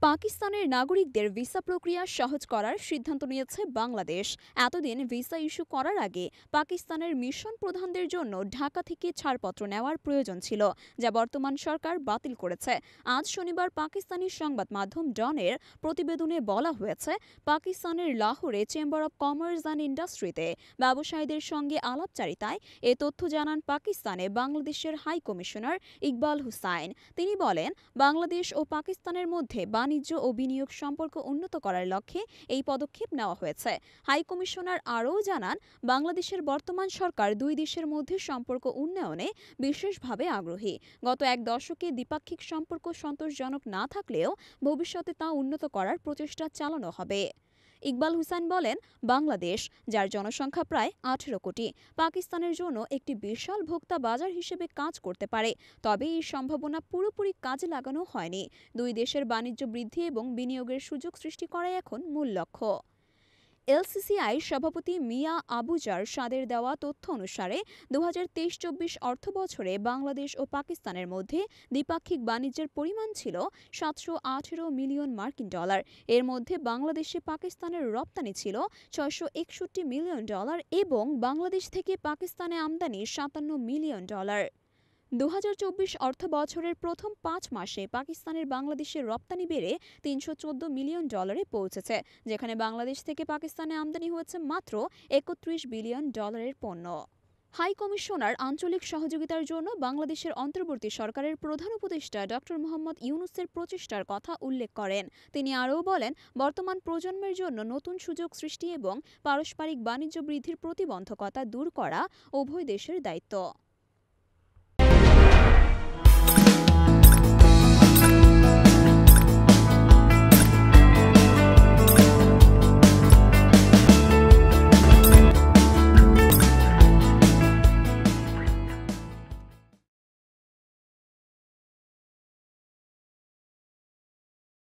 পাকিস্তানের নাগরিকদের ভিসা প্রক্রিয়া সহজ করার সিদ্ধান্ত নিয়েছে বাংলাদেশ। এতদিন ভিসা ইস্যু করার আগে পাকিস্তানের মিশন প্রধানদের জন্য ঢাকা থেকে ছাড়পত্র নেওয়ার প্রয়োজন ছিল, যা বর্তমান সরকার বাতিল করেছে। আজ শনিবার পাকিস্তানি সংবাদ মাধ্যম ডনের প্রতিবেদনে বলা হয়েছে, পাকিস্তানের লাহোরে চেম্বার অব কমার্স অ্যান্ড ইন্ডাস্ট্রিতে ব্যবসায়ীদের সঙ্গে আলাপচারিতায় এ তথ্য জানান পাকিস্তানে বাংলাদেশের হাই কমিশনার ইকবাল হুসাইন। তিনি বলেন, বাংলাদেশ ও পাকিস্তানের মধ্যে বাণিজ্য ও বিনিয়োগ সম্পর্ক উন্নত করার লক্ষ্যে এই পদক্ষেপ নেওয়া হয়েছে। হাই কমিশনার আরও জানান, বাংলাদেশের বর্তমান সরকার দুই দেশের মধ্যে সম্পর্ক উন্নয়নে বিশেষভাবে আগ্রহী। গত এক দশকে দ্বিপাক্ষিক সম্পর্ক সন্তোষজনক না থাকলেও ভবিষ্যতে তা উন্নত করার প্রচেষ্টা চালানো হবে। ইকবাল হুসাইন বলেন, বাংলাদেশ, যার জনসংখ্যা প্রায় 18 কোটি, পাকিস্তানের জন্য একটি বিশাল ভোক্তা বাজার হিসেবে কাজ করতে পারে। তবে এই সম্ভাবনা পুরোপুরি কাজে লাগানো হয়নি। দুই দেশের বাণিজ্য বৃদ্ধি এবং বিনিয়োগের সুযোগ সৃষ্টি করাই এখন মূল লক্ষ্য। এলসিসিআই সভাপতি মিয়া আবুজার সাদের দেওয়া তথ্য অনুসারে 2023-24 অর্থবছরে বাংলাদেশ ও পাকিস্তানের মধ্যে দ্বিপাক্ষিক বাণিজ্যের পরিমাণ ছিল 718 মিলিয়ন মার্কিন ডলার। এর মধ্যে বাংলাদেশে পাকিস্তানের রপ্তানি ছিল 661 মিলিয়ন ডলার এবং বাংলাদেশ থেকে পাকিস্তানে আমদানি 57 মিলিয়ন ডলার। 2024 অর্থবছরের প্রথম 5 মাসে পাকিস্তানের বাংলাদেশের রপ্তানি বেড়ে 314 মিলিয়ন ডলারে পৌঁছেছে, যেখানে বাংলাদেশ থেকে পাকিস্তানে আমদানি হয়েছে মাত্র 31 বিলিয়ন ডলারের পণ্য। হাই কমিশনার আঞ্চলিক সহযোগিতার জন্য বাংলাদেশের অন্তর্বর্তী সরকারের প্রধান উপদেষ্টা ড. মোহাম্মদ ইউনূসের প্রচেষ্টার কথা উল্লেখ করেন। তিনি আরও বলেন, বর্তমান প্রজন্মের জন্য নতুন সুযোগ সৃষ্টি এবং পারস্পরিক বাণিজ্য বৃদ্ধির প্রতিবন্ধকতা দূর করা উভয় দেশের দায়িত্ব।